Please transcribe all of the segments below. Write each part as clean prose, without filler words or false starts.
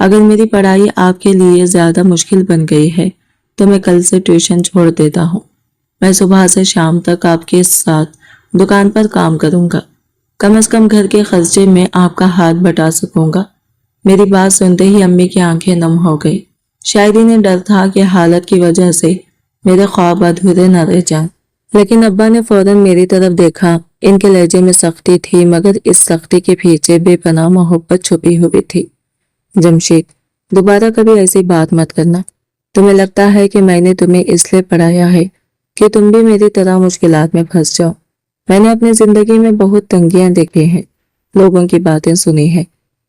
اگر میری پڑھائی آپ کے لیے زیادہ مشکل بن گئی ہے تو میں کل سے ٹیوشن چھوڑ دیتا ہوں۔ میں صبح سے شام تک آپ کے ساتھ دکان پر کام کروں گا، کم از کم گھر کے خرچے میں آپ کا ہاتھ بٹا سکوں گا۔ میری بات سنتے ہی امی کی آنکھیں نم ہو گئی۔ شاید انہیں ڈر تھا کہ حالت کی وجہ سے میرے خواب ادھورے نہ رہ جائیں، لیکن ابا نے فوراً میری طرف دیکھا۔ ان کے لہجے میں سختی تھی، مگر اس سختی کے پیچھے بے پناہ محبت چھپی ہوئی تھی۔ جمشید، دوبارہ کبھی ایسی بات مت کرنا۔ تمہیں لگتا ہے کہ میں نے تمہیں اس لیے پڑھایا ہے کہ تم بھی میری طرح مشکلات میں پھنس جاؤ۔ میں نے اپنی زندگی میں بہت تنگیاں دیکھی ہیں، لوگوں کی باتیں سنی ہیں،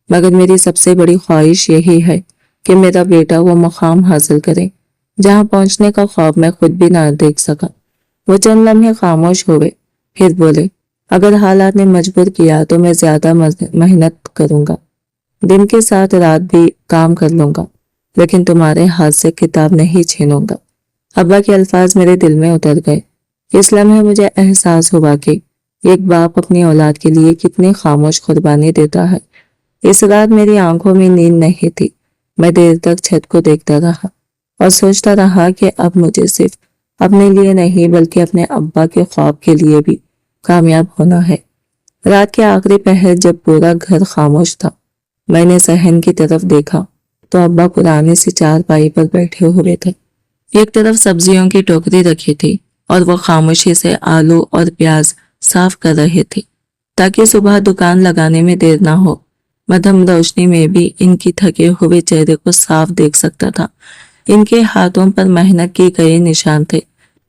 مگر میری سب سے بڑی خواہش یہی ہے کہ میرا بیٹا وہ مقام حاصل کرے جہاں پہنچنے کا خواب میں خود بھی نہ دیکھ سکا۔ وہ چند لمحے خاموش ہوئے، پھر بولے، اگر حالات نے مجبور کیا تو میں زیادہ محنت کروں گا، دن کے ساتھ رات بھی کام کر لوں گا، لیکن تمہارے ہاتھ سے کتاب نہیں چھینوں گا۔ ابا کے الفاظ میرے دل میں اتر گئے۔ اس لمحے مجھے احساس ہوا کہ ایک باپ اپنی اولاد کے لیے کتنی خاموش قربانی دیتا ہے۔ اس رات میری آنکھوں میں نیند نہیں تھی۔ میں دیر تک چھت کو دیکھتا رہا اور سوچتا رہا کہ اب مجھے صرف اپنے لیے نہیں بلکہ اپنے ابا کے خواب کے لیے بھی کامیاب ہونا ہے۔ رات کے آخری پہر جب پورا گھر خاموش تھا، میں نے صحن کی طرف دیکھا تو ابا پرانی سی چارپائی پر بیٹھے ہوئے تھے۔ ایک طرف سبزیوں کی ٹوکری رکھی تھی اور وہ خاموشی سے آلو اور پیاز صاف کر رہے تھے تاکہ صبح دکان لگانے میں دیر نہ ہو۔ مدھم روشنی میں بھی ان کی تھکے ہوئے چہرے کو صاف دیکھ سکتا تھا۔ ان کے ہاتھوں پر محنت کی گئے نشان تھے،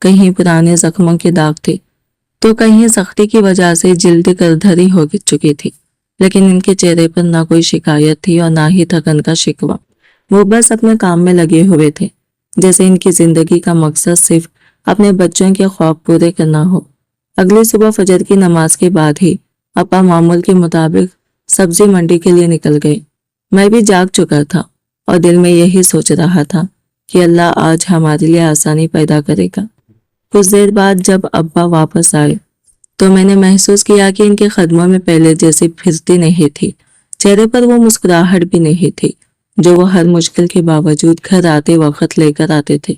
کہیں پرانے زخموں کے داغ تھے تو کہیں سختی کی وجہ سے جلد کردھری ہو چکی تھی، لیکن ان کے چہرے پر نہ کوئی شکایت تھی اور نہ ہی تھکن کا شکوہ۔ وہ بس اپنے کام میں لگے ہوئے تھے، جیسے ان کی زندگی کا مقصد صرف اپنے بچوں کے خواب پورے کرنا ہو۔ اگلی صبح فجر کی نماز کے بعد ہی ابا معمول کے مطابق سبزی منڈی کے لیے نکل گئے۔ میں بھی جاگ چکا تھا اور دل میں یہی سوچ رہا تھا کہ اللہ آج ہمارے لیے آسانی پیدا کرے گا۔ کچھ دیر بعد جب ابا واپس آئے تو میں نے محسوس کیا کہ ان کے قدموں میں پہلے جیسی پھرتی نہیں تھی، چہرے پر وہ مسکراہٹ بھی نہیں تھی جو وہ ہر مشکل کے باوجود گھر آتے وقت لے کر آتے تھے۔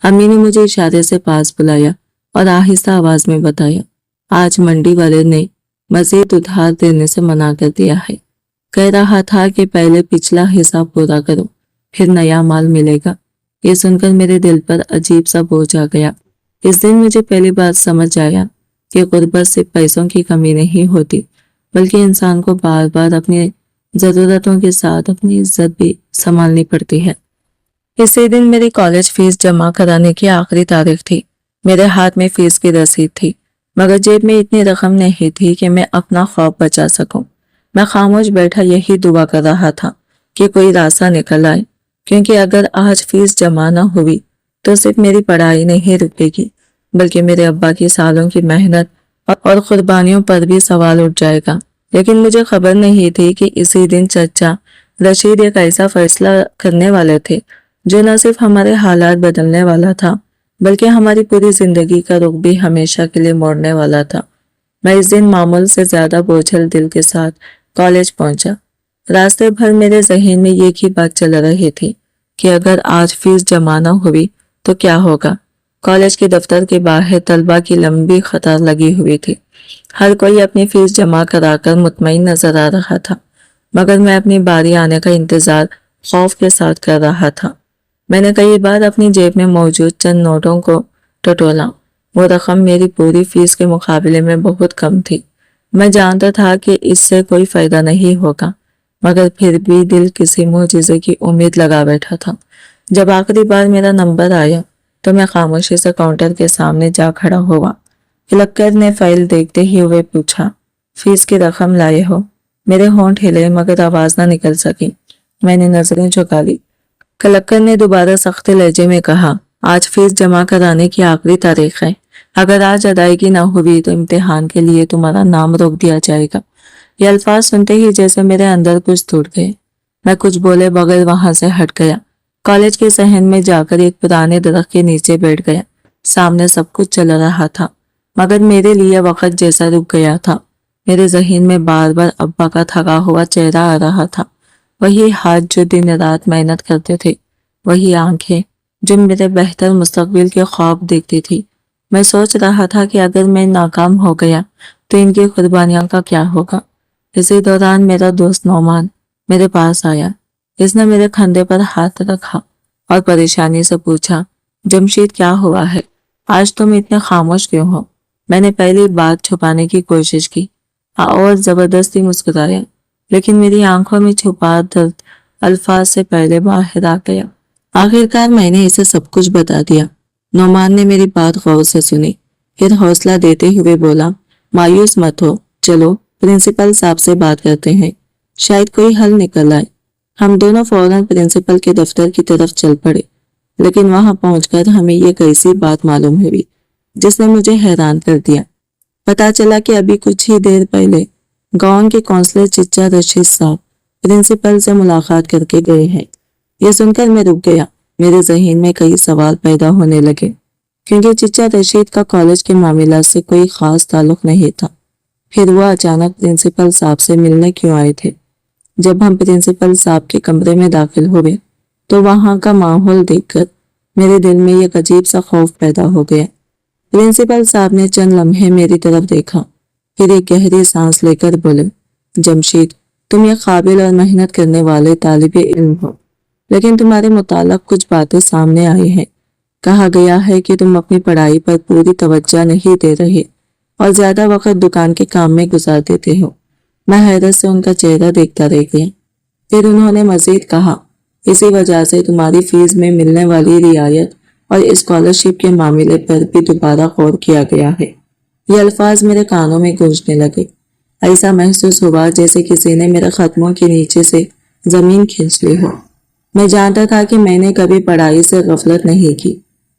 امی نے مجھے اشارے سے پاس بلایا اور آہستہ آواز میں بتایا، آج منڈی والے نے مزید ادھار دینے سے منع کر دیا ہے، کہہ رہا تھا کہ پہلے پچھلا حساب پورا کرو پھر نیا مال ملے گا۔ یہ سن کر میرے دل پر عجیب سا بوجھ آ گیا۔ اس دن مجھے پہلی بار سمجھ آیا کہ غربت صرف پیسوں کی کمی نہیں ہوتی، بلکہ انسان کو بار بار اپنی ضرورتوں کے ساتھ اپنی عزت بھی سنبھالنی پڑتی ہے۔ اسی دن میری کالج فیس جمع کرانے کی آخری تاریخ تھی۔ میرے ہاتھ میں فیس کی رسید تھی، مگر جیب میں اتنی رقم نہیں تھی کہ میں اپنا خواب بچا سکوں۔ میں خاموش بیٹھا یہی دعا کر رہا تھا کہ کوئی راستہ نکل آئے، کیونکہ اگر آج فیس جمع نہ ہوئی تو صرف میری پڑھائی نہیں رکے گی بلکہ میرے ابا کی سالوں کی محنت اور قربانیوں پر بھی سوال اٹھ جائے گا۔ لیکن مجھے خبر نہیں تھی کہ اسی دن چچا رشید ایک ایسا فیصلہ کرنے والے تھے جو نہ صرف ہمارے حالات بدلنے والا تھا بلکہ ہماری پوری زندگی کا رخ بھی ہمیشہ کے لیے موڑنے والا تھا۔ میں اس دن معمول سے زیادہ بوجھل دل کے ساتھ کالج پہنچا۔ راستے بھر میرے ذہن میں ایک ہی بات چل رہی تھی کہ اگر آج فیس جمع نہ ہوئی تو کیا ہوگا۔ کالج کے دفتر کے باہر طلبہ کی لمبی قطار لگی ہوئی تھی، ہر کوئی اپنی فیس جمع کرا کر مطمئن نظر آ رہا تھا، مگر میں اپنی باری آنے کا انتظار خوف کے ساتھ کر رہا تھا۔ میں نے کئی بار اپنی جیب میں موجود چند نوٹوں کو ٹٹولا، وہ رقم میری پوری فیس کے مقابلے میں بہت کم تھی۔ میں جانتا تھا کہ اس سے کوئی فائدہ نہیں ہوگا، مگر پھر بھی دل کسی معجزے کی امید لگا بیٹھا تھا۔ جب آخری بار میرا نمبر آیا تو میں خاموشی سے کاؤنٹر کے سامنے جا کھڑا ہوا۔ کلکٹر نے فائل دیکھتے ہی ہوئے پوچھا، فیس کی رقم لائے ہو؟ میرے ہونٹ ہلے مگر آواز نہ نکل سکی۔ میں نے نظریں جھکا لی۔ کلکٹر نے دوبارہ سخت لہجے میں کہا، آج فیس جمع کرانے کی آخری تاریخ ہے، اگر آج ادائیگی نہ ہوئی تو امتحان کے لیے تمہارا نام روک دیا جائے گا۔ یہ الفاظ سنتے ہی جیسے میرے اندر کچھ ٹوٹ گئے۔ میں کچھ بولے بغیر وہاں سے ہٹ گیا۔ کالج کے صحن میں جا کر ایک پرانے درخت کے نیچے بیٹھ گیا۔ سامنے سب کچھ چل رہا تھا مگر میرے لیے وقت جیسا رک گیا تھا۔ میرے ذہن میں بار بار ابا کا تھکا ہوا چہرہ آ رہا تھا۔ وہی ہاتھ جو دن رات محنت کرتے تھے، وہی آنکھیں جو میرے بہتر مستقبل کے خواب دیکھتی تھی۔ میں سوچ رہا تھا کہ اگر میں ناکام ہو گیا تو ان کی قربانیاں کا کیا ہوگا۔ اسی دوران میرا دوست نعمان میرے پاس آیا۔ اس نے میرے کندھے پر ہاتھ رکھا اور پریشانی سے پوچھا، جمشید کیا ہوا ہے؟ آج تم اتنے خاموش کیوں ہو؟ میں نے پہلی بات چھپانے کی کوشش کی اور زبردستی مسکرایا، لیکن میری آنکھوں میں چھپا درد الفاظ سے پہلے باہر آ گیا۔ آخرکار میں نے اسے سب کچھ بتا دیا۔ نعمان نے میری بات غور سے سنی، پھر حوصلہ دیتے ہوئے بولا، مایوس مت ہو، چلو پرنسپل صاحب سے بات کرتے ہیں، شاید کوئی حل نکل آئے۔ ہم دونوں فوراً پرنسپل کے دفتر کی طرف چل پڑے، لیکن وہاں پہنچ کر ہمیں یہ کیسی بات معلوم ہوئی جس نے مجھے حیران کر دیا۔ پتا چلا کہ ابھی کچھ ہی دیر پہلے گاؤں کے کونسلر چچا رشید صاحب پرنسپل سے ملاقات کر کے گئے ہیں۔ یہ سن کر میں رک گیا۔ میرے ذہن میں کئی سوال پیدا ہونے لگے، کیونکہ چچا رشید کا کالج کے معاملات سے کوئی خاص تعلق نہیں تھا۔ پھر وہ اچانک پرنسپل صاحب سے ملنے کیوں آئے تھے؟ جب ہم پرنسپل صاحب کے کمرے میں داخل ہوئے تو وہاں کا ماحول دیکھ کر میرے دل میں ایک عجیب سا خوف پیدا ہو گیا۔ پرنسپل صاحب نے چند لمحے میری طرف دیکھا، پھر ایک گہری سانس لے کر بولے، جمشید تم ایک قابل اور محنت کرنے والے طالب علم ہو، لیکن تمہارے متعلق کچھ باتیں سامنے آئی ہیں۔ کہا گیا ہے کہ تم اپنی پڑھائی پر پوری توجہ نہیں دے رہے اور زیادہ وقت دکان کے کام میں گزار دیتے ہو۔ میں حیرت سے ان کا چہرہ دیکھتا رہ گیا۔ پھر انہوں نے مزید کہا، اسی وجہ سے تمہاری فیس میں ملنے والی رعایت اور اسکالرشپ کے معاملے پر بھی دوبارہ غور کیا گیا ہے۔ یہ الفاظ میرے کانوں میں گونجنے لگے۔ ایسا محسوس ہوا جیسے کسی نے میرے قدموں کے نیچے سے زمین کھینچ لی ہو۔ میں جانتا تھا کہ میں نے کبھی پڑھائی سے غفلت نہیں کی۔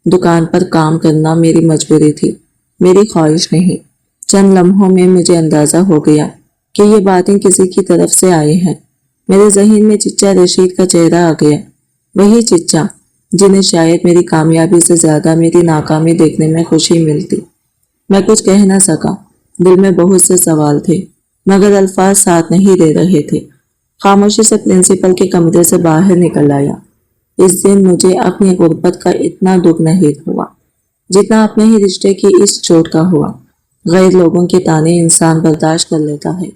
دکان پر کام کرنا میری مجبوری تھی، میری خواہش نہیں۔ چند لمحوں میں مجھے اندازہ ہو گیا کہ یہ باتیں کسی کی طرف سے آئی ہیں۔ میرے ذہن میں چچا رشید کا چہرہ آ گیا، وہی چچا جنہیں شاید میری کامیابی سے زیادہ میری ناکامی دیکھنے میں خوشی ملتی۔ میں کچھ کہہ نہ سکا، دل میں بہت سے سوال تھے، مگر الفاظ ساتھ نہیں دے رہے تھے۔ خاموشی سے پرنسپل کے کمرے سے باہر نکل آیا۔ اس دن مجھے اپنی غربت کا اتنا دکھ نہیں ہوا جتنا اپنے ہی رشتے کی اس چوٹ کا ہوا۔ غیر لوگوں کے طعنے انسان برداشت کر لیتا ہے،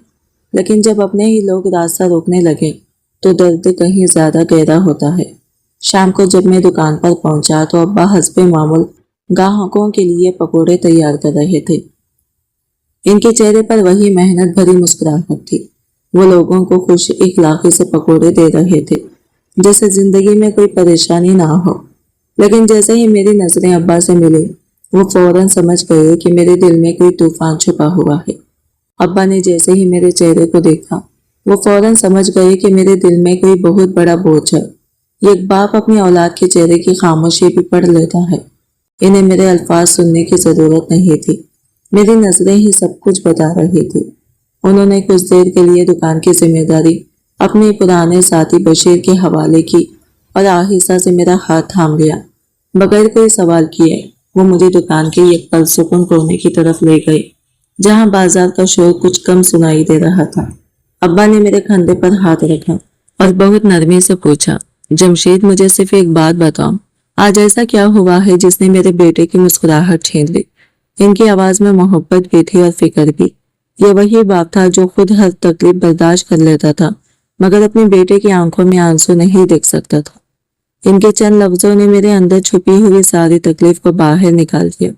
لیکن جب اپنے ہی لوگ راستہ روکنے لگے تو درد کہیں زیادہ گہرا ہوتا ہے۔ شام کو جب میں دکان پر پہنچا تو ابا حسب معمول گاہکوں کے لیے پکوڑے تیار کر رہے تھے۔ ان کے چہرے پر وہی محنت بھری مسکراہٹ تھی۔ وہ لوگوں کو خوش اخلاقی سے پکوڑے دے رہے تھے جیسے زندگی میں کوئی پریشانی نہ ہو۔ لیکن جیسے ہی میری نظریں ابا سے ملی، وہ فوراً سمجھ گئے کہ میرے دل میں کوئی طوفان چھپا ہوا ہے۔ ابا نے جیسے ہی میرے چہرے کو دیکھا، وہ فوراً سمجھ گئے کہ میرے دل میں کوئی بہت بڑا بوجھ ہے۔ ایک باپ اپنی اولاد کے چہرے کی خاموشی بھی پڑھ لیتا ہے۔ انہیں میرے الفاظ سننے کی ضرورت نہیں تھی، میری نظریں ہی سب کچھ بتا رہی تھی۔ انہوں نے کچھ دیر کے لیے دکان کی ذمہ داری اپنے پرانے ساتھی بشیر کے حوالے کی اور آہستہ سے میرا ہاتھ تھام لیا۔ بغیر کوئی سوال کیے وہ مجھے دکان کے ایک پرسکون کونے کی طرف لے گئے، جہاں بازار کا شور کچھ کم سنائی دے رہا تھا۔ ابا نے میرے کندھے پر ہاتھ رکھا اور بہت نرمی سے پوچھا، جمشید مجھے صرف ایک بات بتاؤ، آج ایسا کیا ہوا ہے جس نے میرے بیٹے کی مسکراہٹ چھین لی؟ ان کی آواز میں محبت بھی تھی اور فکر بھی۔ یہ وہی باپ تھا جو خود ہر تکلیف برداشت کر لیتا تھا، مگر اپنے بیٹے کی آنکھوں میں آنسو نہیں دیکھ سکتا تھا۔ ان کے چند لفظوں نے میرے اندر چھپی ہوئی ساری تکلیف کو باہر نکال دیا۔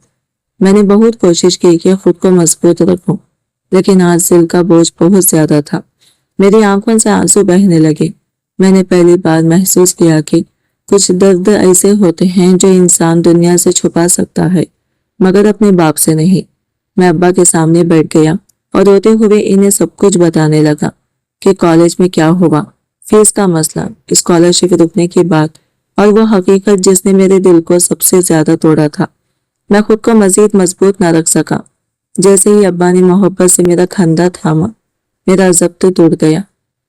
میں نے بہت کوشش کی کہ خود کو مضبوط رکھوں، لیکن آج دل کا بوجھ بہت زیادہ تھا۔ میری آنکھوں سے آنسو بہنے لگے۔ میں نے پہلی بار محسوس کیا کہ کچھ درد ایسے ہوتے ہیں جو انسان دنیا سے چھپا سکتا ہے، مگر اپنے باپ سے نہیں۔ میں ابا کے سامنے بیٹھ گیا اور روتے ہوئے انہیں سب کچھ بتانے لگا کہ کالج میں کیا ہوا، فیس کا مسئلہ، اسکالرشپ رکنے کی بات اور وہ حقیقت جس نے میرے دل کو سب سے زیادہ توڑا تھا۔ میں خود کو مزید مضبوط نہ رکھ سکا۔ جیسے ہی ابا نے محبت سے میرا کھندا تھاما، میرا ضبط ٹوٹ گیا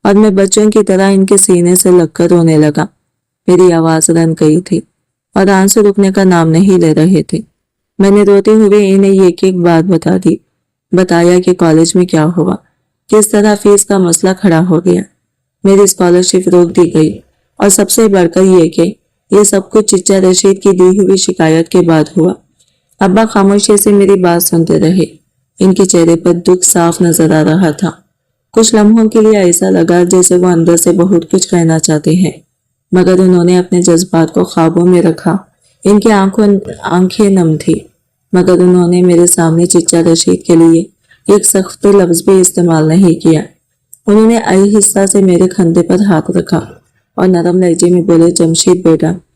اور میں بچوں کی طرح ان کے سینے سے لگ کر رونے لگا۔ میری آواز رن گئی تھی اور آنسو رکنے کا نام نہیں لے رہے تھے۔ میں نے روتے ہوئے انہیں ایک ایک بات بتا دی، بتایا کہ کالج میں کیا ہوا، کس طرح فیس کا مسئلہ کھڑا ہو گیا، میری اسکالرشپ روک دی گئی اور سب سے بڑھ کر یہ کہ یہ سب کچھ چچا رشید کی دی ہوئی شکایت کے بعد ہوا۔ ابا خاموشی سے میری بات سنتے رہے۔ ان کے چہرے پر دکھ صاف نظر آ رہا تھا۔ کچھ لمحوں کے لیے ایسا لگا جیسے وہ اندر سے بہت کچھ کہنا چاہتے ہیں، مگر انہوں نے اپنے جذبات کو قابو میں رکھا۔ ان کی آنکھیں نم تھی، مگر انہوں نے میرے سامنے چچا رشید کے لیے ایک سخت لفظ بھی استعمال نہیں کیا۔ انہوں نے آہستہ سے میرے کندھے پر ہاتھ رکھا اور نرم لہجے میں بولے،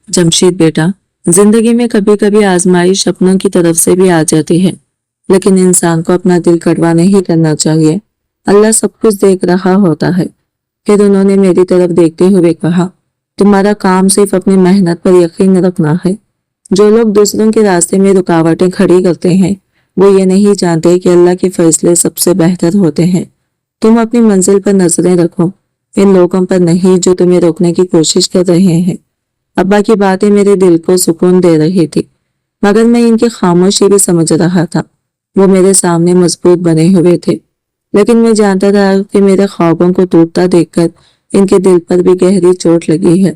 جمشید بیٹا، زندگی میں کبھی کبھی آزمائش اپنوں کی طرف سے بھی آ جاتی ہے، لیکن انسان کو اپنا دل کڑوا نہیں کرنا چاہیے۔ اللہ سب کچھ دیکھ رہا ہوتا ہے۔ پھر انہوں نے میری طرف دیکھتے ہوئے کہا، تمہارا کام صرف اپنی محنت پر یقین رکھنا ہے۔ جو لوگ دوسروں کے راستے میں رکاوٹیں کھڑی کرتے ہیں وہ یہ نہیں جانتے کہ اللہ کے فیصلے سب سے بہتر ہوتے ہیں۔ تم اپنی منزل پر نظریں رکھو، ان لوگوں پر نہیں جو تمہیں روکنے کی کوشش کر رہے ہیں۔ ابا کی باتیں میرے دل کو سکون دے رہی تھی، مگر میں ان کی خاموشی بھی سمجھ رہا تھا۔ وہ میرے سامنے مضبوط بنے ہوئے تھے، لیکن میں جانتا تھا کہ میرے خوابوں کو ٹوٹتا دیکھ کر ان کے دل پر بھی گہری چوٹ لگی ہے۔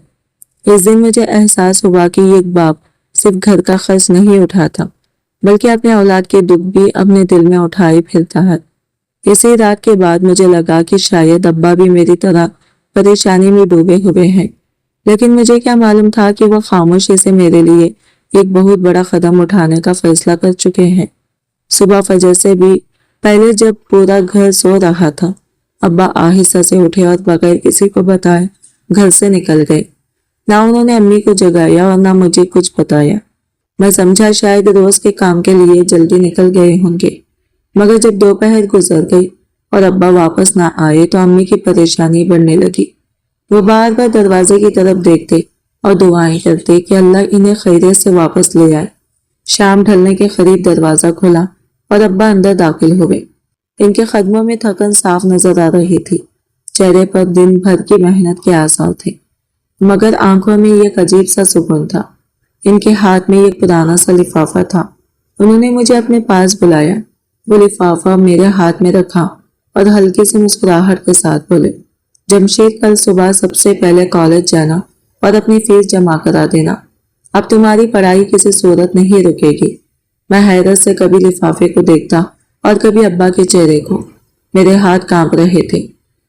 اس دن مجھے احساس ہوا کہ ایک باپ صرف گھر کا خرچ نہیں اٹھاتا، بلکہ اپنے اولاد کے دکھ بھی اپنے دل میں اٹھائے پھرتا ہے۔ اسی رات کے بعد مجھے لگا کہ شاید ابا بھی میری طرح پریشانی میں ڈوبے ہوئے ہیں، لیکن مجھے کیا معلوم تھا کہ وہ خاموشی سے میرے لیے ایک بہت بڑا قدم اٹھانے کا فیصلہ کر چکے ہیں۔ صبح فجر سے بھی پہلے جب پورا گھر سو رہا تھا، ابا آہستہ سے اٹھے اور بغیر کسی کو بتائے گھر سے نکل گئے۔ نہ انہوں نے امی کو جگایا اور نہ مجھے کچھ بتایا۔ میں سمجھا شاید روز کے کام کے لیے جلدی نکل گئے ہوں گے، مگر جب دوپہر گزر گئی اور ابا واپس نہ آئے تو امی کی پریشانی بڑھنے لگی۔ وہ بار بار دروازے کی طرف دیکھتے اور دعائیں کرتے کہ اللہ انہیں خیریت سے واپس لے آئے۔ شام ڈھلنے کے قریب دروازہ کھلا اور ابا اندر داخل ہوئے۔ ان کے قدموں میں تھکن صاف نظر آ رہی تھی، چہرے پر دن بھر کی محنت کے آثار تھے، مگر آنکھوں میں ایک عجیب سا سکون تھا۔ ان کے ہاتھ میں ایک پرانا سا لفافہ تھا۔ انہوں نے مجھے اپنے پاس بلایا، وہ لفافہ میرے ہاتھ میں رکھا اور ہلکی سی مسکراہٹ کے ساتھ بولے، جمشید، کل صبح سب سے پہلے کالج جانا اور اپنی فیس جمع کرا دینا۔ اب تمہاری پڑھائی کسی صورت نہیں رکے گی۔ میں حیرت سے کبھی لفافے کو دیکھتا اور کبھی ابا کے چہرے کو۔ میرے ہاتھ کانپ رہے تھے۔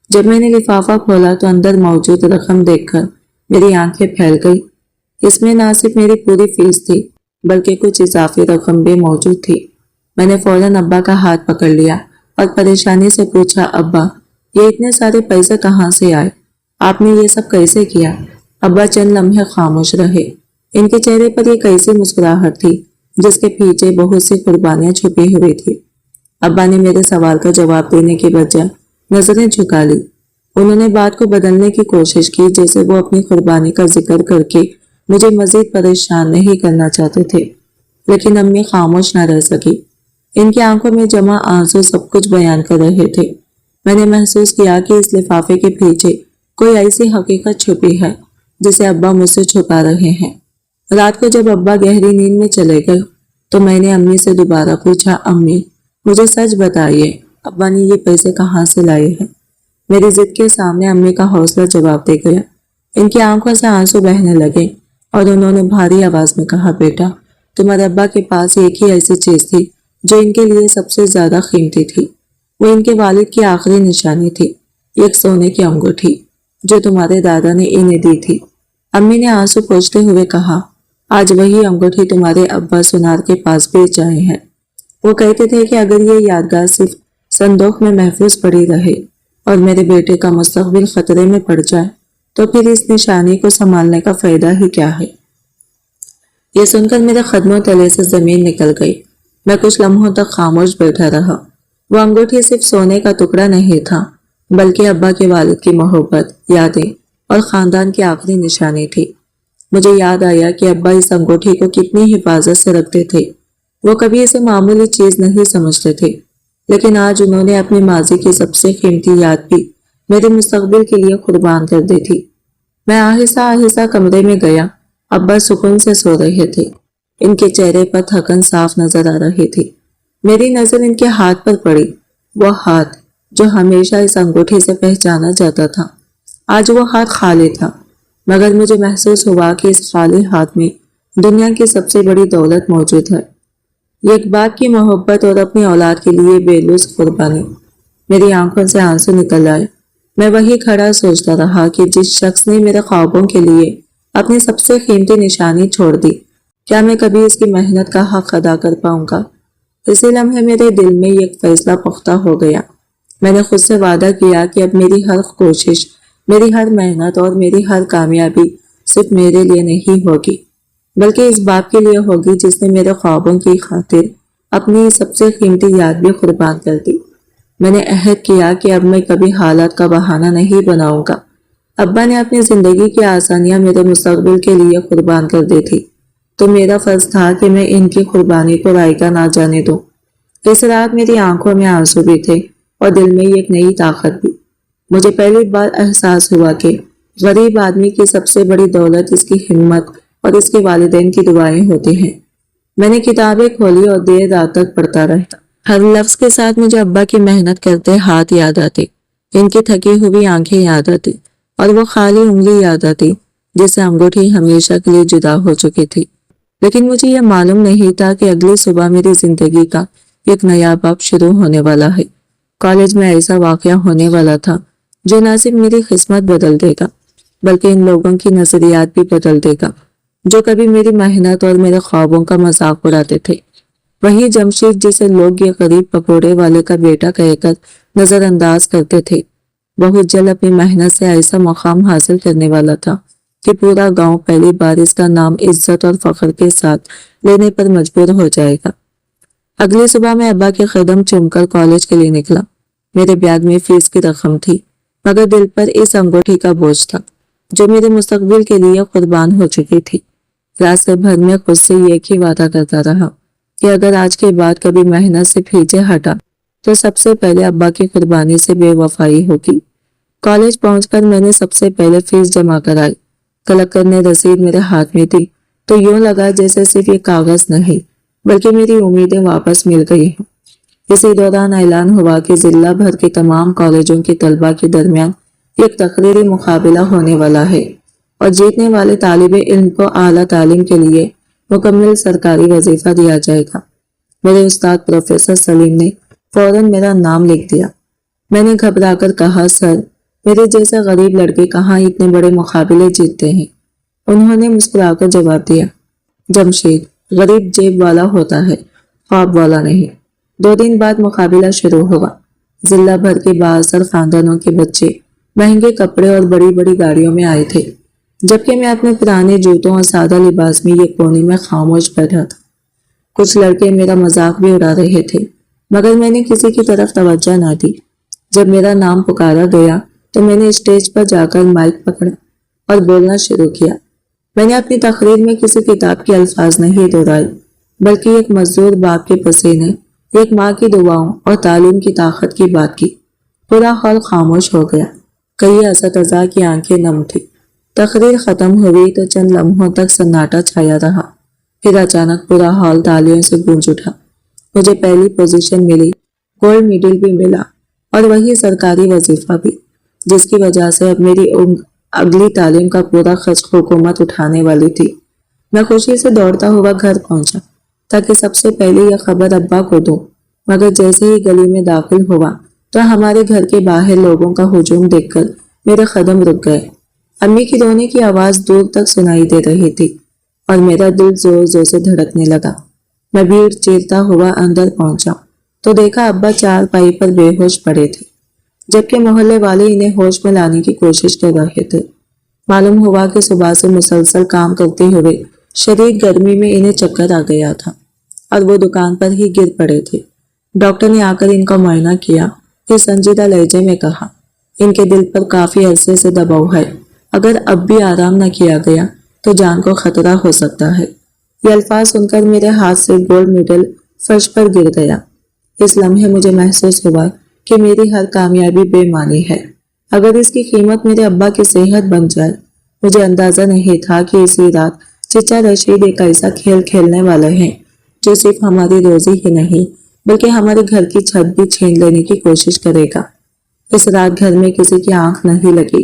جب میں نے لفافہ کھولا تو اندر موجود رقم دیکھ کر میری آنکھیں پھیل گئی۔ اس میں نہ صرف میری پوری فیس تھی بلکہ کچھ اضافی رقم بھی موجود تھی۔ میں نے فوراً ابا کا ہاتھ پکڑ لیا اور پریشانی سے پوچھا، ابا، یہ اتنے سارے پیسے کہاں سے آئے؟ آپ نے یہ سب کیسے کیا؟ ابا چند لمحے خاموش رہے۔ ان کے چہرے پر ایک ایسی مسکراہٹ تھی جس کے پیچھے بہت سی قربانیاں چھپی ہوئی تھی۔ ابا نے میرے سوال کا جواب دینے کے بجائے نظریں جھکا لی۔ انہوں نے بات کو بدلنے کی کوشش کی، جیسے وہ اپنی قربانی کا ذکر کر کے مجھے مزید پریشان نہیں کرنا چاہتے تھے، لیکن امی خاموش نہ رہ سکی۔ ان کی آنکھوں میں جمع آنسو سب کچھ بیان کر رہے تھے۔ میں نے محسوس کیا کہ اس لفافے کے پیچھے کوئی ایسی حقیقت چھپی ہے جسے ابا مجھ سے چھپا رہے ہیں۔ رات کو جب ابا گہری نیند میں چلے گئے تو میں نے امی سے دوبارہ پوچھا، امی، مجھے سچ بتائیے، ابا نے یہ پیسے کہاں سے لائے ہیں؟ میری ضد کے سامنے امی کا حوصلہ جواب دے گیا۔ ان کی آنکھوں سے آنسو بہنے لگے اور انہوں نے بھاری آواز میں کہا، بیٹا، تمہارے ابا کے پاس ایک ہی ایسی چیز تھی جو ان کے لیے سب سے زیادہ قیمتی تھی۔ وہ ان کے والد کی آخری نشانی تھی، ایک سونے کی انگوٹھی جو تمہارے دادا نے انہیں دی تھی۔ امی نے آنسو پوچھتے ہوئے کہا، آج وہی انگوٹھی تمہارے ابا سنار کے پاس بیچ آئے ہیں۔ وہ کہتے تھے کہ اگر یہ یادگار صرف صندوق میں محفوظ پڑی رہے اور میرے بیٹے کا مستقبل خطرے میں پڑ جائے تو پھر اس نشانی کو سنبھالنے کا فائدہ ہی کیا ہے؟ یہ سن کر میرے قدموں تلے سے زمین نکل گئی۔ میں کچھ لمحوں تک خاموش بیٹھا رہا۔ وہ انگوٹھی صرف سونے کا ٹکڑا نہیں تھا بلکہ ابا کے والد کی محبت، یادیں اور خاندان کی آخری نشانی تھی۔ مجھے یاد آیا کہ ابا اس انگوٹھی کو کتنی حفاظت سے رکھتے تھے۔ وہ کبھی اسے معمولی چیز نہیں سمجھتے تھے، لیکن آج انہوں نے اپنے ماضی کی سب سے قیمتی یاد بھی میرے مستقبل کے لیے قربان کر دی تھی۔ میں آہستہ آہستہ کمرے میں گیا۔ ابا سکون سے سو رہے تھے، ان کے چہرے پر تھکن صاف نظر آ رہی تھی۔ میری نظر ان کے ہاتھ پر پڑی، وہ ہاتھ جو ہمیشہ اس انگوٹھی سے پہچانا جاتا تھا۔ آج وہ ہاتھ خالی تھا، مگر مجھے محسوس ہوا کہ اس خالی ہاتھ میں دنیا کی سب سے بڑی دولت موجود ہے، ایک باپ کی محبت اور اپنی اولاد کے لیے بے لوث قربانی۔ میری آنکھوں سے آنسو نکل آئے۔ میں وہی کھڑا سوچتا رہا کہ جس شخص نے میرے خوابوں کے لیے اپنی سب سے قیمتی نشانی چھوڑ دی، کیا میں کبھی اس کی محنت کا حق ادا کر پاؤں گا؟ اسی لمحے میرے دل میں ایک فیصلہ پختہ ہو گیا۔ میں نے خود سے وعدہ کیا کہ اب میری ہر کوشش، میری ہر محنت اور میری ہر کامیابی صرف میرے لیے نہیں ہوگی، بلکہ اس باپ کے لیے ہوگی جس نے میرے خوابوں کی خاطر اپنی سب سے قیمتی یاد بھی قربان کر دی۔ میں نے عہد کیا کہ اب میں کبھی حالات کا بہانہ نہیں بناؤں گا۔ ابا نے اپنی زندگی کی آسانیاں میرے مستقبل کے لیے قربان کر دی تھی، تو میرا فرض تھا کہ میں ان کی قربانی کو رائگاں نہ جانے دوں۔ اس رات میری آنکھوں میں آنسو بھی تھے اور دل میں ایک نئی طاقت بھی۔ مجھے پہلی بار احساس ہوا کہ غریب آدمی کی سب سے بڑی دولت اس کی ہمت اور اس کے والدین کی دعائیں ہوتی ہیں۔ میں نے کتابیں کھولی اور دیر رات تک پڑھتا رہتا۔ ہر لفظ کے ساتھ مجھے ابا کی محنت کرتے ہاتھ یاد آتے، ان کی تھکی ہوئی آنکھیں یاد آتی اور وہ خالی انگلی یاد آتی جس سے انگوٹھی ہمیشہ کے لیے جدا ہو چکی تھی۔ لیکن مجھے یہ معلوم نہیں تھا کہ اگلی صبح میری زندگی کا ایک نیا باب شروع ہونے والا ہے۔ کالج میں ایسا واقعہ ہونے والا تھا جو نہ صرف میری قسمت بدل دے گا بلکہ ان لوگوں کی نظریات بھی بدل دے گا جو کبھی میری محنت اور میرے خوابوں کا مذاق اڑاتے تھے۔ وہی جمشید جسے لوگ یہ غریب پکوڑے والے کا بیٹا کہہ کر نظر انداز کرتے تھے، بہت جلد اپنی محنت سے ایسا مقام حاصل کرنے والا تھا کہ پورا گاؤں پہلی بار اس کا نام عزت اور فخر کے ساتھ لینے پر مجبور ہو جائے گا۔ اگلی صبح میں ابا کے قدم چوم کر کالج کے لیے نکلا۔ میرے بیگ میں فیس کی رقم تھی، مگر دل پر اس انگوٹھی کا بوجھ تھا جو میرے مستقبل کے لیے قربان ہو چکی تھی۔ راستے بھر میں خود سے ایک ہی وعدہ کرتا رہا کہ اگر آج کے بعد کبھی محنت سے پیچھے ہٹا تو سب سے پہلے ابا کی قربانی سے بے وفائی ہوگی۔ کالج پہنچ کر میں نے سب سے پہلے فیس جمع کرائی۔ کلکٹر نے رسید میرے ہاتھ میں دی تو یوں لگا جیسے صرف یہ کاغذ نہیں بلکہ میری امیدیں واپس مل گئی ہیں۔ اسی دوران اعلان ہوا کہ ضلع بھر کے تمام کالجوں کے طلبہ کے درمیان ایک تقریری مقابلہ ہونے والا ہے اور جیتنے والے طالب علم کو اعلیٰ تعلیم کے لیے مکمل سرکاری وظیفہ دیا جائے گا۔ میرے استاد پروفیسر سلیم نے فوراً میرا نام لکھ دیا۔ میں نے گھبرا کر کہا، سر، میرے جیسے غریب لڑکے کہاں اتنے بڑے مقابلے جیتتے ہیں؟ انہوں نے مسکرا کر جواب دیا، جمشید، غریب جیب والا ہوتا ہے، خواب والا نہیں۔ 2 دن بعد مقابلہ شروع ہوا۔ ضلع بھر کے بااثر خاندانوں کے بچے مہنگے کپڑے اور بڑی بڑی گاڑیوں میں آئے تھے، جبکہ میں اپنے پرانے جوتوں اور سادہ لباس میں ایک کونے میں خاموش بیٹھا تھا۔ کچھ لڑکے میرا مذاق بھی اڑا رہے تھے، مگر میں نے کسی کی طرف توجہ نہ دی۔ جب میرا نام پکارا گیا تو میں نے اسٹیج پر جا کر مائک پکڑا اور بولنا شروع کیا۔ میں نے اپنی تقریر میں کسی کتاب کے الفاظ نہیں دہرائے، بلکہ ایک مزدور باپ کے پسینے، ایک ماں کی دعاؤں اور تعلیم کی طاقت کی بات کی۔ پورا ہال خاموش ہو گیا۔ کئی اساتذہ کی آنکھیں نم تھی۔ تقریر ختم ہوئی تو چند لمحوں تک سناٹا چھایا رہا، پھر اچانک پورا ہال تالیوں سے گونج اٹھا۔ مجھے پہلی پوزیشن ملی، گولڈ میڈل بھی ملا اور وہی سرکاری وظیفہ بھی، جس کی وجہ سے اب میری اگلی تعلیم کا پورا خرچ حکومت اٹھانے والی تھی۔ میں خوشی سے دوڑتا ہوا گھر پہنچا تاکہ سب سے پہلے یہ خبر ابا کو دوں، مگر جیسے ہی گلی میں داخل ہوا تو ہمارے گھر کے باہر لوگوں کا ہجوم دیکھ کر میرے قدم رک گئے۔ امی کی رونے کی آواز دور تک سنائی دے رہی تھی اور میرا دل زور زور سے دھڑکنے لگا۔ میں بھیڑ چیرتا ہوا اندر پہنچا تو دیکھا ابا چارپائی پر بے ہوش پڑے تھے، جبکہ محلے والے انہیں ہوش میں لانے کی کوشش کر رہے تھے۔ معلوم ہوا کہ صبح سے مسلسل کام کرتے ہوئے شدید گرمی میں انہیں چکر آ گیا تھا اور وہ دکان پر ہی گر پڑے تھے۔ ڈاکٹر نے آ کر ان کا معائنہ کیا، پھر سنجیدہ لہجے میں کہا، ان کے دل پر کافی عرصے سے دباؤ ہے، اگر اب بھی آرام نہ کیا گیا تو جان کو خطرہ ہو سکتا ہے۔ یہ الفاظ سن کر میرے ہاتھ سے گولڈ میڈل فرش پر گر گیا۔ اس لمحے مجھے محسوس ہوا کہ میری ہر کامیابی بے معنی ہے اگر اس کی قیمت میرے ابا کی صحت بن جائے۔ مجھے اندازہ نہیں تھا کہ اسی رات چچا رشید ایک ایسا کھیل کھیلنے والے ہیں جو صرف ہماری روزی ہی نہیں بلکہ ہمارے گھر کی چھت بھی چھین لینے کی کوشش کرے گا۔ اس رات گھر میں کسی کی آنکھ نہیں لگی۔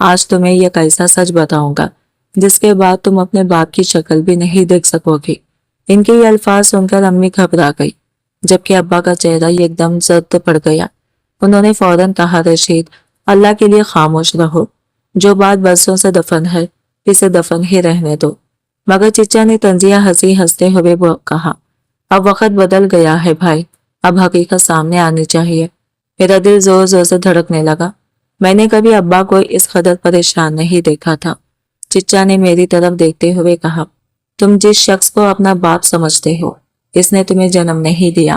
آج تمہیں یہ کیسا سچ بتاؤں گا جس کے بعد تم اپنے باپ کی شکل بھی نہیں دیکھ سکو گی۔ ان کے یہ الفاظ سن کر امی گھبرا گئی، جبکہ ابا کا چہرہ ایک دم زرد پڑ گیا۔ انہوں نے فوراً کہا، رشید، اللہ کے لیے خاموش رہو، جو بات برسوں سے دفن ہے اسے دفن ہی رہنے دو۔ مگر چچا نے طنزیہ ہنسی ہنستے ہوئے کہا، اب وقت بدل گیا ہے بھائی، اب حقیقت سامنے آنی چاہیے۔ میرا دل زور زور سے دھڑکنے لگا۔ میں نے کبھی ابا کو اس قدر پریشان نہیں دیکھا تھا۔ چچا نے میری طرف دیکھتے ہوئے کہا، تم جس شخص کو اپنا باپ سمجھتے ہو اس نے تمہیں جنم نہیں دیا۔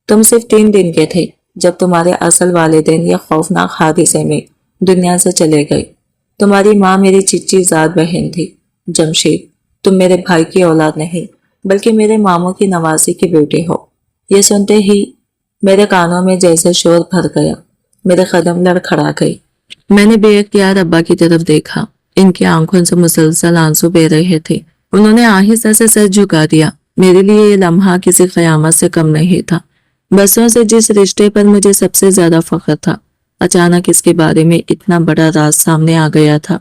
تم صرف 3 دن کے تھے جب تمہارے اصل والدین یہ خوفناک حادثے میں دنیا سے چلے گئے۔ تمہاری ماں میری چچی ذات بہن تھی۔ جمشید، تم میرے بھائی کی اولاد نہیں بلکہ میرے ماموں کی نوازی کے بیٹے ہو۔ یہ سنتے ہی میرے کانوں میں جیسے شور بھر گیا، میرے قدم لڑکھڑا گئے۔ میں نے بے اختیار ابا کی طرف دیکھا، ان کی آنکھوں سے مسلسل آنسو بہہ رہے تھے۔ انہوں نے آہستہ سے سر جھکا دیا۔ میرے لیے یہ لمحہ کسی قیامت سے کم نہیں تھا۔ برسوں سے جس رشتے پر مجھے سب سے زیادہ فخر تھا، اچانک اس کے بارے میں اتنا بڑا راز سامنے آ گیا تھا۔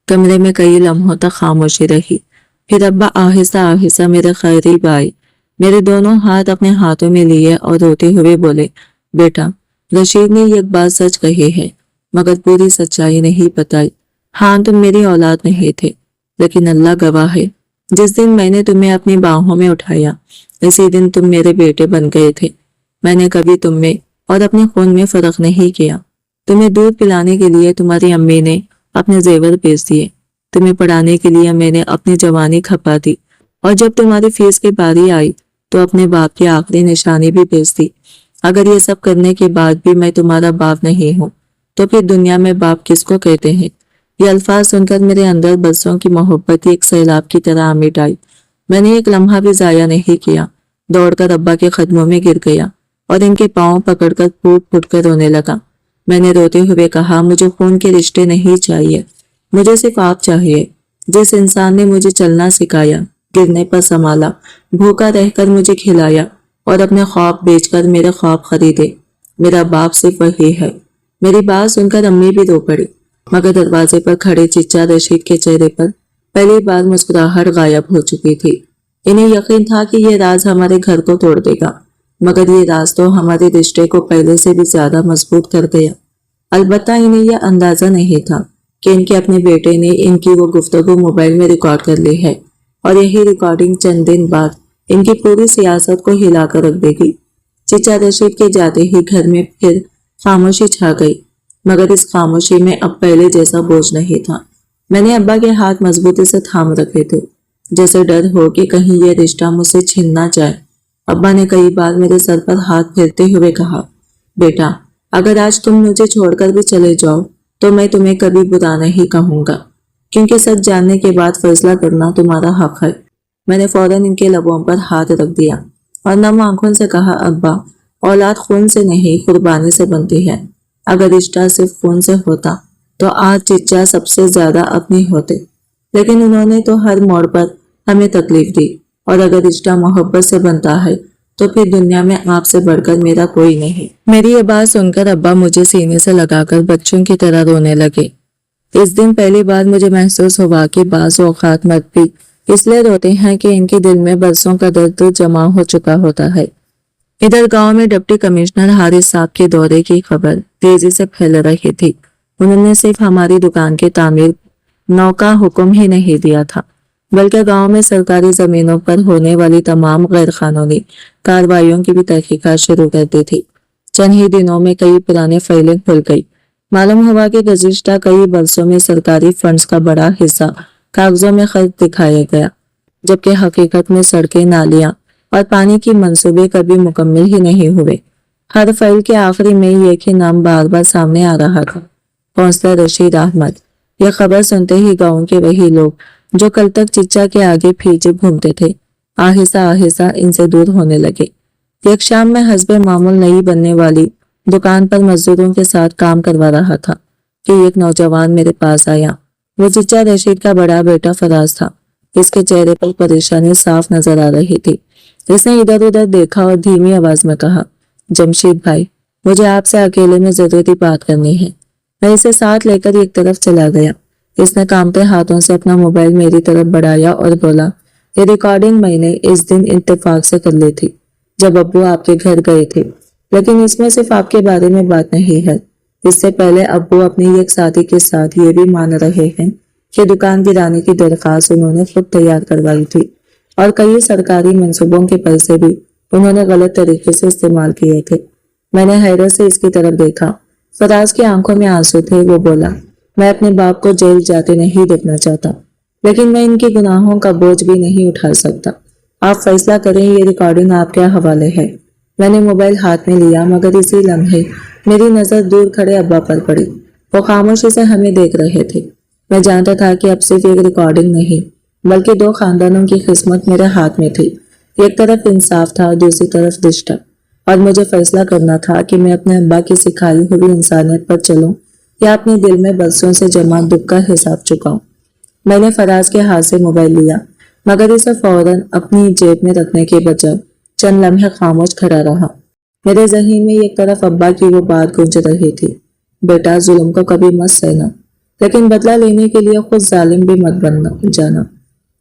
کمرے میں کئی لمحوں تک خاموشی رہی۔ پھر ابا آہستہ آہستہ میرے قریب آئے، میرے دونوں ہاتھ اپنے ہاتھوں میں لیے اور روتے ہوئے بولے، بیٹا، رشید نے ایک بات سچ کہی ہے مگر پوری سچائی نہیں بتائی۔ ہاں، تم میری اولاد نہیں تھے، لیکن اللہ گواہ ہے، جس دن میں نے تمہیں اپنی باہوں میں اٹھایا اسی دن تم میرے بیٹے بن گئے تھے۔ میں نے کبھی تم میں اور اپنے خون میں فرق نہیں کیا۔ تمہیں دودھ پلانے کے لیے تمہاری امی نے اپنے زیور بیچ دیے، تمہیں پڑھانے کے لیے میں نے اپنی جوانی کھپا دی، اور جب تمہاری فیس کی باری آئی تو اپنے باپ کی آخری نشانی بھی بیچ دی۔ اگر یہ سب کرنے کے بعد بھی میں تمہارا باپ نہیں ہوں تو پھر دنیا میں باپ کس کو کہتے ہیں؟ یہ الفاظ سن کر میرے اندر برسوں کی محبت ایک سیلاب کی طرح امٹ آئی۔ میں نے ایک لمحہ بھی ضائع نہیں کیا، دوڑ کر ابا کے قدموں میں گر گیا اور ان کے پاؤں پکڑ کر پھوٹ پھوٹ کر رونے لگا۔ میں نے روتے ہوئے کہا، مجھے خون کے رشتے نہیں چاہیے، مجھے صرف آپ چاہیے، جس انسان نے مجھے چلنا سکھایا، گرنے پر سنبھالا، بھوکا رہ کر مجھے کھلایا اور اپنے خواب بیچ کر میرے خواب خریدے۔ میرا باپ صرف وہی ہے۔ میری بات سن کر امی بھی رو پڑی، مگر دروازے پر کھڑے چچا رشید کے چہرے پر پہلی بار مسکراہٹ غائب ہو چکی تھی۔ انہیں یقین تھا کہ یہ راز ہمارے گھر کو توڑ دے گا، مگر یہ راز تو ہمارے رشتے کو پہلے سے بھی زیادہ مضبوط کر گیا۔ البتہ انہیں یہ اندازہ نہیں تھا کہ ان کے اپنے بیٹے نے ان کی وہ گفتگو موبائل میں ریکارڈ کر لی ہے، اور یہی ریکارڈنگ چند دن بعد ان کی پوری سیاست کو ہلا کر رکھ دے گی۔ چچا رشید کے جاتے ہی گھر میں پھر خاموشی چھا گئی، مگر اس خاموشی میں اب پہلے جیسا بوجھ نہیں تھا۔ میں نے ابا کے ہاتھ مضبوطی سے تھام رکھے تھے، جیسے ڈر ہو کہ کہیں یہ رشتہ مجھ سے چھن نہ جائے۔ ابا نے کئی بار میرے سر پر ہاتھ پھیرتے ہوئے کہا، بیٹا، اگر آج تم مجھے چھوڑ کر بھی چلے جاؤ تو میں تمہیں کبھی برا نہیں کہوں گا، کیونکہ سچ جاننے کے بعد فیصلہ کرنا تمہارا حق ہے۔ میں نے فوراً ان کے لبوں پر ہاتھ رکھ دیا اور نم آنکھوں سے کہا، ابا، اولاد خون سے نہیں قربانی سے بنتی ہے۔ اگر رشتہ صرف خون سے ہوتا تو آج چچا سب سے زیادہ اپنی ہوتے، لیکن انہوں نے تو ہر موڑ پر ہمیں تکلیف دی، اور اگر رشتہ محبت سے بنتا ہے تو پھر دنیا میں آپ سے بڑھ کر میرا کوئی نہیں۔ میری یہ بات سن کر ابا مجھے سینے سے لگا کر بچوں کی طرح رونے لگے۔ اس دن پہلی بار مجھے محسوس ہوا کہ بعض اوقات مرد بھی اس لیے روتے ہیں کہ ان کے دل میں برسوں کا درد جمع ہو چکا ہوتا ہے۔ ادھر گاؤں میں ڈپٹی کمشنر حارث صاحب کے دورے کی خبر تیزی سے پھیل رہی تھی۔ انہوں نے صرف ہماری دکان کی تعمیر نو کا حکم ہی نہیں دیا تھا، بلکہ گاؤں میں سرکاری زمینوں پر ہونے والی تمام غیر قانونی کارروائیوں کی بھی تحقیقات شروع کر دی تھی۔ چند ہی دنوں میں کئی پرانے فائلیں کھل گئی۔ معلوم ہوا کہ گزشتہ کئی برسوں میں سرکاری فنڈز کا بڑا حصہ کاغذوں میں خرچ دکھایا گیا، جبکہ حقیقت میں سڑکیں، نالیاں اور پانی کی منصوبے کبھی مکمل ہی نہیں ہوئے۔ ہر فائل کے آخری میں ایک ہی نام بار بار سامنے آ رہا تھا، کونسلر رشید احمد۔ یہ خبر سنتے ہی گاؤں کے وہی لوگ جو کل تک چچا کے آگے پیچھے گھومتے تھے، آہستہ آہستہ ان سے دور ہونے لگے۔ ایک شام میں حسب معمول نئی بننے والی دکان پر مزدوروں کے ساتھ کام کروا رہا تھا کہ ایک نوجوان میرے پاس آیا۔ وہ چچا رشید کا بڑا بیٹا فراز تھا۔ اس کے چہرے پر پریشانی صاف نظر آ رہی تھی۔ اس نے ادھر ادھر دیکھا اور دھیمی آواز میں کہا، جمشید بھائی، مجھے آپ سے اکیلے میں ضروری بات کرنی ہے۔ میں اسے ساتھ لے کر ایک طرف چلا گیا۔ اس نے کانپتے ہاتھوں سے اپنا موبائل میری طرف بڑھایا اور بولا، یہ ریکارڈنگ میں نے اس دن اتفاق سے کر لی تھی جب ابو آپ کے گھر گئے تھے، لیکن اس میں صرف آپ کے بارے میں بات نہیں ہے۔ اس سے پہلے ابو اپنی ایک ساتھی کے ساتھ یہ بھی مان رہے ہیں کہ دکان گرانے کی درخواست انہوں نے خود تیار کروائی تھی اور کئی سرکاری منصوبوں کے پیسے بھی انہوں نے غلط طریقے سے استعمال کیے تھے۔ میں نے حیرت سے اس کی طرف دیکھا۔ فراز کی آنکھوں میں آنسو تھے۔ وہ بولا، میں اپنے باپ کو جیل جاتے نہیں دیکھنا چاہتا، لیکن میں ان کے گناہوں کا بوجھ بھی نہیں اٹھا سکتا۔ آپ فیصلہ کریں، یہ ریکارڈنگ آپ کے حوالے ہے۔ میں نے موبائل ہاتھ میں لیا، مگر اسی لمحے میری نظر دور کھڑے ابا پر پڑی۔ وہ خاموشی سے ہمیں دیکھ رہے تھے۔ میں جانتا تھا کہ اب صرف ایک ریکارڈنگ نہیں بلکہ دو خاندانوں کی قسمت میرے ہاتھ میں تھی۔ ایک طرف انصاف تھا، دوسری طرف رشتہ، اور مجھے فیصلہ کرنا تھا کہ میں اپنے ابا کی سکھائی ہوئی انسانیت پر چلوں یا اپنے دل میں برسوں سے جمع دکھ کا حساب چکاؤں۔ میں نے فراز کے ہاتھ سے موبائل لیا، مگر اسے فوراً اپنی جیب میں رکھنے کے بجائے چند لمحے خاموش کھڑا رہا۔ میرے ذہن میں ایک طرف ابا کی وہ بات گونج رہی تھی، بیٹا ظلم کو کبھی مت سہنا، لیکن بدلہ لینے کے لیے خود ظالم بھی مت بننا جانا۔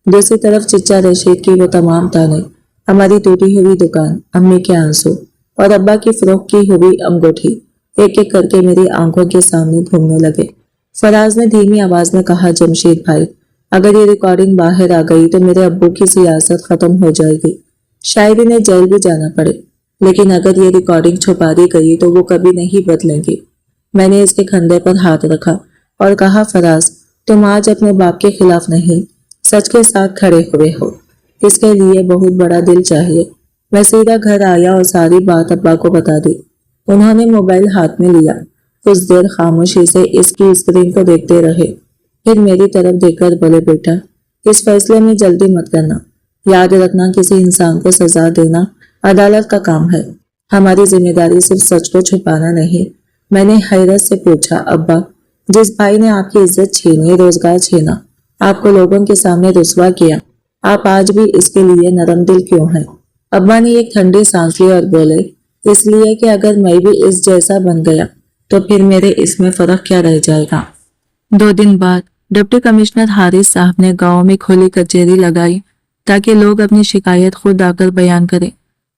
دوسری طرف چچا رشید کی وہ تمام تانے، ہماری ٹوٹی ہوئی دکان، امی کے آنسو اور ابا کی فروخت کی ہوئی انگوٹھی ایک ایک کر کے میری آنکھوں کے سامنے گھومنے لگے۔ فراز نے دھیمی آواز میں کہا، جمشید بھائی، اگر یہ ریکارڈنگ باہر آ گئی تو میرے ابو کی سیاست ختم ہو جائے گی، شاید انہیں جیل بھی جانا پڑے، لیکن اگر یہ ریکارڈنگ چھپا دی گئی تو وہ کبھی نہیں بدلیں گی۔ میں نے اس کے کندھے پر ہاتھ رکھا اور کہا، فراز، تم آج اپنے باپ کے خلاف نہیں، سچ کے ساتھ کھڑے ہوئے ہو۔ اس کے لیے بہت بڑا دل چاہیے۔ میں سیدھا گھر آیا اور ساری بات ابا کو بتا دی۔ انہوں نے موبائل ہاتھ میں لیا، کچھ دیر خاموشی سے اس کی اسکرین کو دیکھتے رہے، پھر میری طرف دیکھ کر بولے، بیٹا اس فیصلے میں جلدی مت کرنا، یاد رکھنا کسی انسان کو سزا دینا عدالت کا کام ہے، ہماری ذمہ داری صرف سچ کو چھپانا نہیں۔ میں نے حیرت سے پوچھا، ابا، جس بھائی نے آپ کی عزت چھینی، روزگار چھینا، آپ کو لوگوں کے سامنے رسوا کیا، آپ آج بھی اس کے لیے نرم دل کیوں ہیں؟ ابا نے ایک ٹھنڈی سانس لی اور بولے، اس لیے کہ اگر میں بھی اس جیسا بن گیا تو پھر میرے اس میں فرق کیا رہ جائے گا۔ 2 دن بعد ڈپٹی کمشنر حارث صاحب نے گاؤں میں کھلی کچہری لگائی تاکہ لوگ اپنی شکایت خود آ کر بیان کریں۔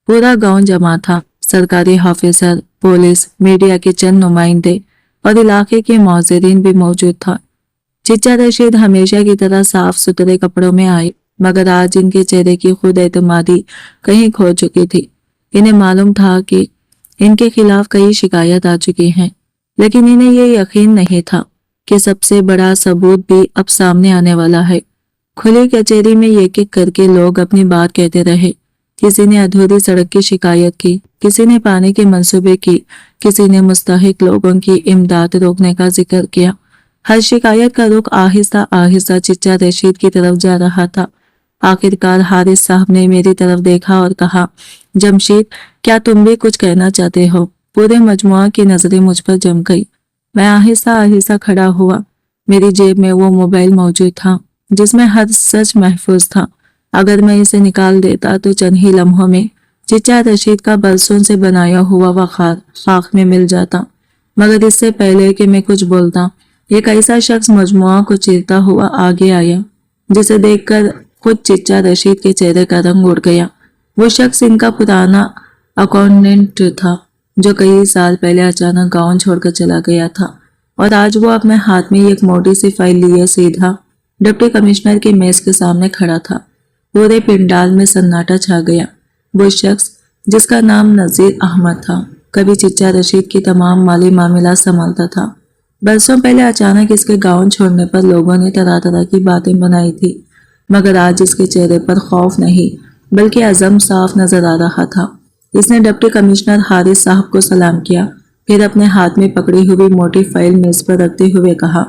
پورا گاؤں جمع تھا، سرکاری آفیسر، پولیس، میڈیا کے چند نمائندے اور علاقے کے معززین بھی موجود تھا۔ چچا رشید ہمیشہ کی طرح صاف ستھرے کپڑوں میں آئے، مگر آج ان کے چہرے کی خود اعتمادی کہیں کھو چکی تھی۔ انہیں معلوم تھا کہ ان کے خلاف کئی شکایت آ چکی ہیں، لیکن انہیں یہ یقین نہیں تھا کہ سب سے بڑا ثبوت بھی اب سامنے آنے والا ہے۔ کھلی کچہری میں ایک ایک کر کے لوگ اپنی بات کہتے رہے۔ کسی نے ادھوری سڑک کی شکایت کی، کسی نے پانی کے منصوبے کی، کسی نے مستحق لوگوں کی امداد روکنے کا ذکر کیا۔ ہر شکایت کا رخ آہستہ آہستہ چچا رشید کی طرف جا رہا تھا۔ آخرکار حارث صاحب نے میری طرف دیکھا اور کہا، جمشید، کیا تم بھی کچھ کہنا چاہتے ہو؟ پورے مجموعہ کی نظریں مجھ پر جم گئی۔ میں آہستہ آہستہ کھڑا ہوا۔ میری جیب میں وہ موبائل موجود تھا جس میں ہر سچ محفوظ تھا۔ اگر میں اسے نکال دیتا تو چند ہی لمحوں میں چچا رشید کا برسوں سے بنایا ہوا وقار خاک میں مل جاتا۔ مگر اس سے پہلے کہ میں کچھ بولتا، ایک ایسا شخص مجموعہ کو چیرتا ہوا آگے آیا جسے دیکھ کر خود چچا رشید کے چہرے کا رنگ اڑ گیا۔ وہ شخص ان کا پرانا اکاؤنٹنٹ تھا جو کئی سال پہلے اچانک گاؤں چھوڑ کر چلا گیا تھا، اور آج وہ اپنے ہاتھ میں ایک موٹی سی فائل لیے سیدھا ڈپٹی کمشنر کے میز کے سامنے کھڑا تھا۔ پورے پنڈال میں سناٹا چھا گیا۔ وہ شخص جس کا نام نذیر احمد تھا، کبھی چچا رشید کی تمام مالی معاملات سنبھالتا تھا۔ برسوں پہلے اچانک اس کے گاؤں چھوڑنے پر لوگوں نے طرح طرح کی باتیں بنائی تھی، مگر آج اس کے چہرے پر خوف نہیں بلکہ عزم صاف نظر آ رہا تھا۔ اس نے ڈپٹی کمشنر حارث صاحب کو سلام کیا، پھر اپنے ہاتھ میں پکڑی ہوئی موٹی فائل میز پر رکھتے ہوئے کہا،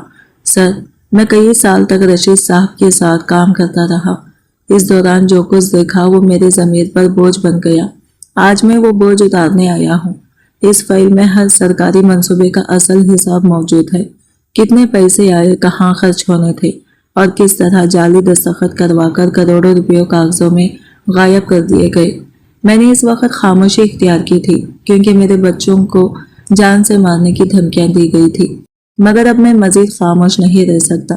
سر، میں کئی سال تک رشید صاحب کے ساتھ کام کرتا رہا۔ اس دوران جو کچھ دیکھا وہ میرے ضمیر پر بوجھ بن گیا۔ آج میں وہ بوجھ اتارنے آیا ہوں۔ اس فائل میں ہر سرکاری منصوبے کا اصل حساب موجود ہے، کتنے پیسے آئے، کہاں خرچ ہونے تھے، اور کس طرح جعلی دستخط کروا کر کروڑوں روپے کاغذوں میں غائب کر دیے گئے۔ میں نے اس وقت خاموشی اختیار کی تھی کیونکہ میرے بچوں کو جان سے مارنے کی دھمکیاں دی گئی تھی، مگر اب میں مزید خاموش نہیں رہ سکتا۔